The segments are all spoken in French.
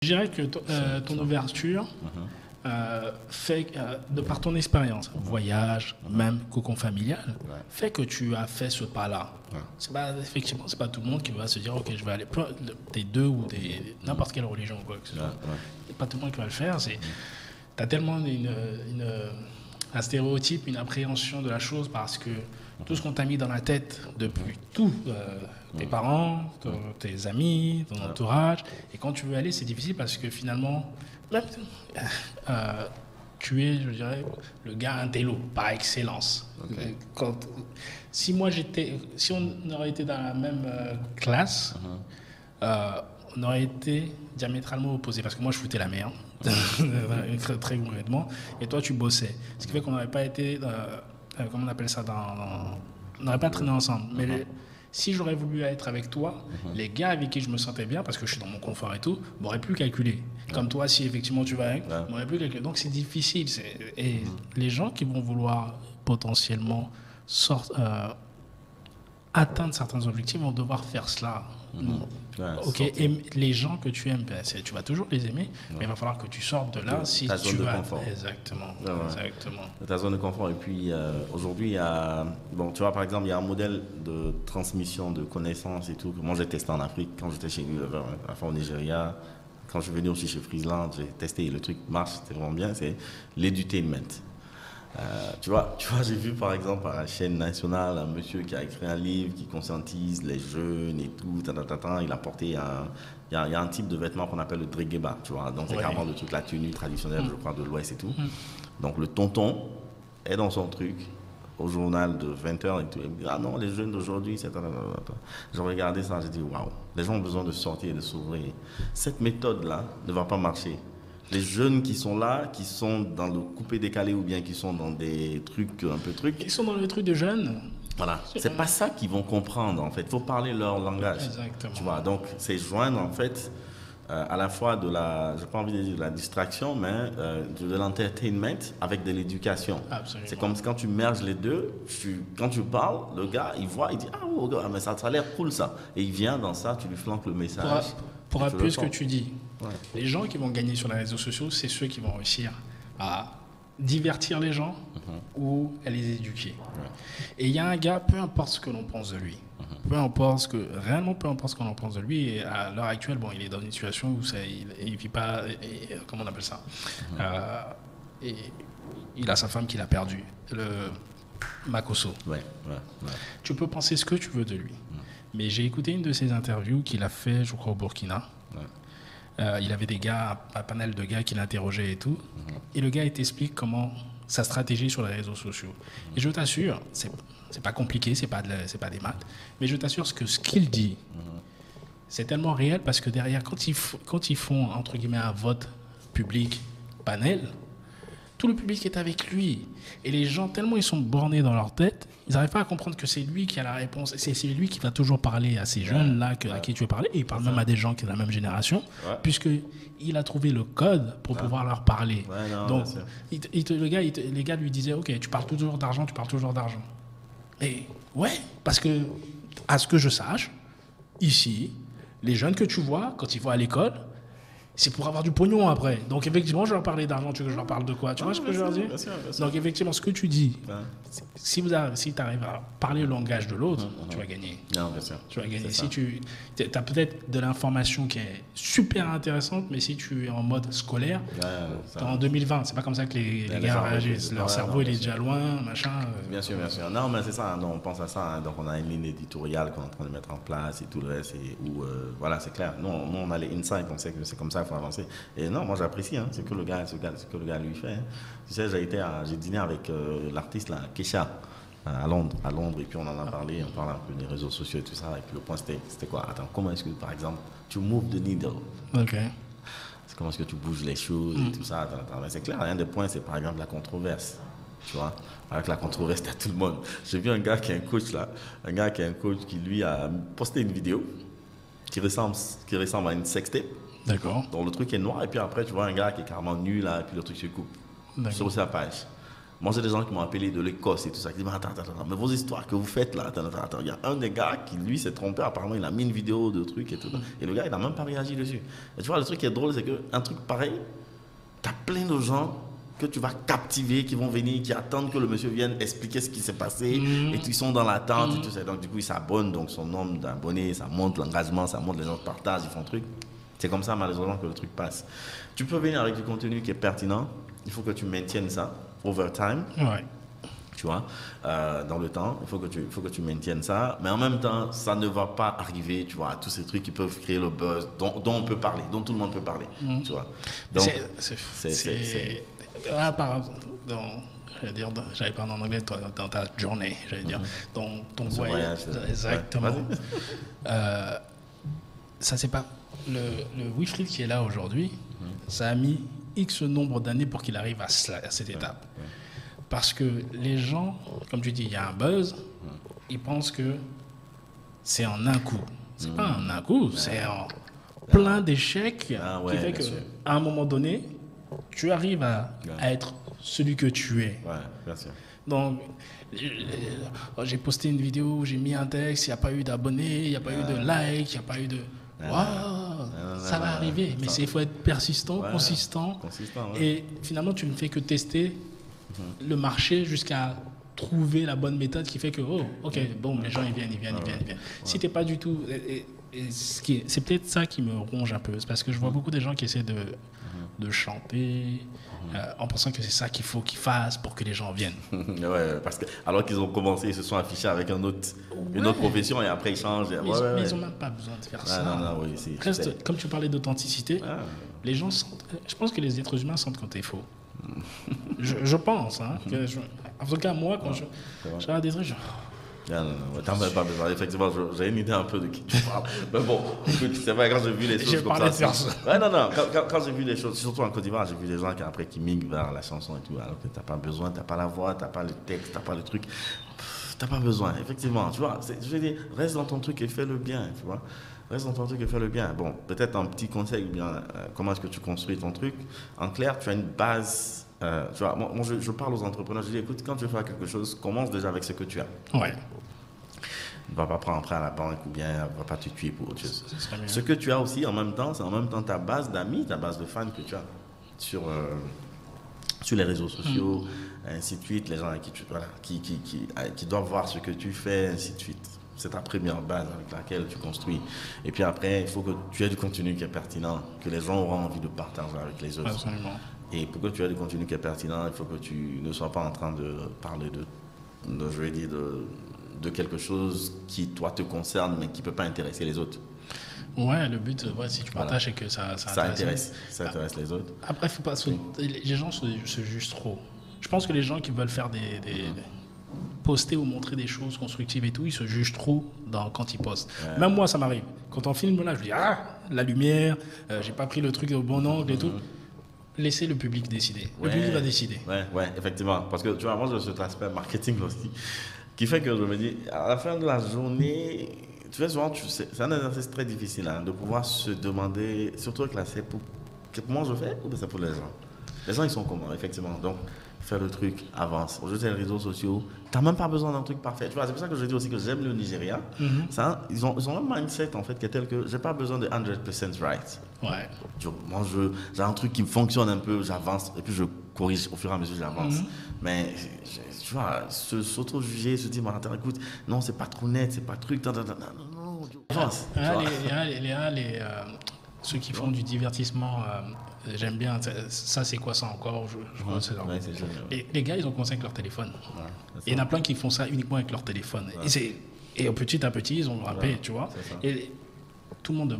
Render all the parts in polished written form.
Je dirais que ton ouverture fait, de par ton expérience, voyage, même cocon familial, fait que tu as fait ce pas-là. C'est pas, effectivement, c'est pas tout le monde qui va se dire, ok, je vais aller des deux ou n'importe quelle religion ou quoi que ce soit. C'est pas tout le monde qui va le faire. Tu as tellement un stéréotype, une appréhension de la chose parce que tout ce qu'on t'a mis dans la tête depuis tout, tes parents, tes amis, ton entourage, et quand tu veux aller, c'est difficile parce que finalement, tu es, je dirais, le gars intello par excellence. Okay. Si on aurait été dans la même classe, on aurait été diamétralement opposés parce que moi je foutais la merde, très concrètement, et toi tu bossais. Ce qui fait qu'on n'aurait pas été, comment on appelle ça, on n'aurait pas traîné ensemble. Mais si j'aurais voulu être avec toi, les gars avec qui je me sentais bien, parce que je suis dans mon confort et tout, m'auraient plus calculé. Comme toi, si effectivement tu vas avec, m'auraient plus calculé. Donc c'est difficile. Et les gens qui vont vouloir potentiellement atteindre certains objectifs vont devoir faire cela. Ok, et les gens que tu aimes, tu vas toujours les aimer, mais il va falloir que tu sortes de là si ta tu zone vas. de confort. Exactement. Ta zone de confort. Et puis aujourd'hui, il y a, bon, tu vois, par exemple, il y a un modèle de transmission de connaissances et tout que moi j'ai testé en Afrique quand j'étais chez nous, enfin au Nigeria. Quand je suis venu aussi chez Friesland, j'ai testé et le truc marche, c'était vraiment bien. C'est l'edutainment. Tu vois, j'ai vu par exemple à la chaîne nationale un monsieur qui a écrit un livre qui conscientise les jeunes et tout. Il a porté il y a un type de vêtement qu'on appelle le drégeba, tu vois. Donc c'est carrément le truc, la tenue traditionnelle, je crois, de l'Ouest et tout. Donc le tonton est dans son truc au journal de 20h et tout. Il me dit, ah non, les jeunes d'aujourd'hui, c'est... J'ai regardé ça, j'ai dit, waouh, les gens ont besoin de sortir et de s'ouvrir. Cette méthode-là ne va pas marcher. Les jeunes qui sont là, qui sont dans le coupé-décalé ou bien qui sont dans des trucs un peu trucs. Ils sont dans le truc de jeunes. Voilà, c'est pas ça qu'ils vont comprendre en fait. Il faut parler leur langage. Exactement. Tu vois, donc c'est joindre en fait à la fois de la, j'ai pas envie de dire de la distraction, mais de l'entertainment avec de l'éducation. Absolument. C'est comme quand tu merges les deux, quand tu parles, le gars il voit, il dit ah oh, mais ça a l'air cool ça. Et il vient dans ça, tu lui flanques le message. Pour appuyer ce que tu dis, les gens qui vont gagner sur les réseaux sociaux, c'est ceux qui vont réussir à divertir les gens ou à les éduquer. Et il y a un gars, peu importe ce que l'on pense de lui, peu importe ce qu'on en pense de lui, et à l'heure actuelle, bon, il est dans une situation où il vit pas, comment on appelle ça, et il a sa femme qu'il a perdue, le Makosso. Tu peux penser ce que tu veux de lui. Mais j'ai écouté une de ses interviews qu'il a fait, je crois, au Burkina. Il avait des gars, un panel de gars qui l'interrogeaient et tout. Et le gars, il t'explique comment sa stratégie sur les réseaux sociaux. Et je t'assure, c'est pas compliqué, c'est pas des maths. Mais je t'assure que ce qu'il dit, c'est tellement réel parce que derrière, quand ils font, entre guillemets, un vote public panel, tout le public est avec lui. Et les gens, tellement ils sont bornés dans leur tête, ils n'arrivent pas à comprendre que c'est lui qui a la réponse. C'est lui qui va toujours parler à ces jeunes-là à qui tu veux parler. Et il parle même à des gens qui sont de la même génération, puisqu'il a trouvé le code pour pouvoir leur parler. Donc, les gars lui disaient, OK, tu parles toujours d'argent. Et parce que, à ce que je sache, ici, les jeunes que tu vois, quand ils vont à l'école, c'est pour avoir du pognon après. Donc effectivement, je leur parlais d'argent, tu veux que je leur parle de quoi? Tu vois ce que je leur dis? Bien sûr. Donc effectivement, ce que tu dis, si tu arrives à parler le langage de l'autre, tu vas gagner. Non, bien sûr. Tu vas gagner. Si tu as peut-être de l'information qui est super intéressante, mais si tu es en mode scolaire, en 2020, c'est pas comme ça que les gars réagissent. Leur cerveau, il est déjà loin, machin. Bien sûr. Non, mais c'est ça, on pense à ça. Donc on a une ligne éditoriale qu'on est en train de mettre en place et tout le reste. Voilà, c'est clair. Nous, on a les insights, on sait que c'est comme ça. Faut avancer. Et non, moi j'apprécie ce que le gars lui fait. Tu sais, j'ai dîné avec l'artiste là, Kesha, à Londres, et puis on en a parlé, on parle un peu des réseaux sociaux et tout ça. Et puis le point c'était quoi? Attends, comment est-ce que par exemple tu move the needle? C'est comment est-ce que tu bouges les choses et tout ça? Attends, mais c'est clair, un des points c'est par exemple la controverse. Tu vois, avec la controverse, t'as tout le monde. J'ai vu un gars qui est un coach qui lui a posté une vidéo qui ressemble à une sextape. D'accord. Donc le truc est noir et puis après tu vois un gars qui est carrément nu là et puis le truc se coupe sur sa page. Moi, j'ai des gens qui m'ont appelé de l'Écosse et tout ça, qui disent, attends, mais vos histoires que vous faites là, attends. Il y a un des gars qui, lui, s'est trompé, apparemment, il a mis une vidéo de trucs et tout. Et le gars, il n'a même pas réagi dessus. Et tu vois, le truc qui est drôle, c'est qu'un truc pareil, tu as plein de gens que tu vas captiver, qui vont venir, qui attendent que le monsieur vienne expliquer ce qui s'est passé, et qui sont dans l'attente, et tout ça. Donc, du coup, ils s'abonnent, donc son nombre d'abonnés, ça monte l'engagement, ça monte, les gens partagent, ils font truc. C'est comme ça, malheureusement, que le truc passe. Tu peux venir avec du contenu qui est pertinent, il faut que tu maintiennes ça, over time. Ouais. Tu vois, dans le temps, il faut que tu maintiennes ça, mais en même temps, ça ne va pas arriver, tu vois, à tous ces trucs qui peuvent créer le buzz dont on peut parler, dont tout le monde peut parler, tu vois. Donc, Ah, par exemple, j'allais parler en anglais, toi, dans ta journée, j'allais dire, dans ton voyage. Exactement. Ouais, ça, c'est pas. Le Wilfried qui est là aujourd'hui, ça a mis X nombre d'années pour qu'il arrive à cette étape. Parce que les gens, comme tu dis, il y a un buzz, ils pensent que c'est en un coup. C'est pas en un coup, c'est en plein d'échecs qui fait qu'à un moment donné, tu arrives à être celui que tu es. Ouais, bien sûr. Donc, j'ai posté une vidéo, j'ai mis un texte, il n'y a pas eu d'abonnés, il n'y a pas eu de likes, il n'y a pas eu de... ça va arriver, mais il faut être persistant, consistant. Et finalement, tu ne fais que tester le marché jusqu'à trouver la bonne méthode qui fait que, les gens, ils viennent. Si tu n'es pas du tout... c'est peut-être ça qui me ronge un peu, c'est parce que je vois beaucoup de gens qui essaient de chanter en pensant que c'est ça qu'il faut qu'ils fassent pour que les gens viennent. Ouais, parce que alors qu'ils ont commencé, ils se sont affichés avec une autre profession et après ils changent. Mais ils n'ont même pas besoin de faire ça. Reste, comme tu parlais d'authenticité, les gens sentent, je pense que les êtres humains sentent quand t'es faux. je pense. En tout cas, moi, quand je regarde des trucs, Non, t'en as pas besoin. Effectivement, j'ai une idée un peu de qui tu parles. Mais bon, c'est vrai, quand j'ai vu les choses comme ça. Quand j'ai vu les choses, surtout en Côte d'Ivoire, j'ai vu des gens qui migrent vers la chanson et tout, alors que t'as pas besoin, t'as pas la voix, t'as pas le texte, t'as pas le truc. T'as pas besoin, effectivement. Tu vois, je veux dire, reste dans ton truc et fais-le bien, tu vois. Reste dans ton truc et fais-le bien. Bon, peut-être un petit conseil, bien, comment est-ce que tu construis ton truc. En clair, tu as une base. Tu vois, moi je parle aux entrepreneurs, je dis écoute, quand tu veux faire quelque chose, commence déjà avec ce que tu as. Ouais. Ne va pas prendre un prêt à la banque ou bien ne va pas te tuer pour autre chose. Ce que tu as aussi en même temps, c'est en même temps ta base d'amis, ta base de fans que tu as sur les réseaux sociaux, ainsi de suite, les gens avec qui doivent voir ce que tu fais, ainsi de suite. C'est ta première base avec laquelle tu construis. Et puis après, il faut que tu aies du contenu qui est pertinent, que les gens auront envie de partager avec les autres. Absolument. Et pour que tu aies du contenu qui est pertinent, il faut que tu ne sois pas en train de parler de quelque chose qui, toi, te concerne, mais qui ne peut pas intéresser les autres. Ouais, le but, si tu partages, c'est que ça intéresse les autres. Après, faut pas les gens se jugent trop. Je pense que les gens qui veulent faire poster ou montrer des choses constructives et tout, ils se jugent trop quand ils postent. Même moi, ça m'arrive. Quand on filme là, je dis la lumière, j'ai pas pris le truc au bon angle et tout. Laissez le public décider. Le public va décider. Ouais, effectivement. Parce que tu vois, moi, j'ai cet aspect marketing aussi, qui fait que je me dis, à la fin de la journée, tu vois, souvent, c'est un exercice très difficile de pouvoir se demander, surtout avec la c'est pour moi je fais ou c'est pour les gens. Les gens, ils sont comment, effectivement. Donc, faire le truc, avance. Aujourd'hui, les réseaux sociaux, tu n'as même pas besoin d'un truc parfait. Tu vois, c'est pour ça que je dis aussi que j'aime le Nigeria. Ça, ils ont un mindset, en fait, qui est tel que j'ai pas besoin de 100% right. Ouais. Moi, j'ai un truc qui fonctionne un peu, j'avance, et puis je corrige au fur et à mesure, j'avance. Mais, tu vois, s'auto-juger, se dire, attends, écoute, non, c'est pas trop net, c'est pas truc, non, avance. Ceux qui font du divertissement, j'aime bien. Ça, c'est quoi ça encore? Les gars, ils ont commencé avec leur téléphone. Et il y en a plein qui font ça uniquement avec leur téléphone. Et petit à petit, ils ont grimpé, tu vois. Et tout le monde,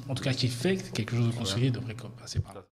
en tout cas, qui fait quelque chose de construit, devrait passer par là.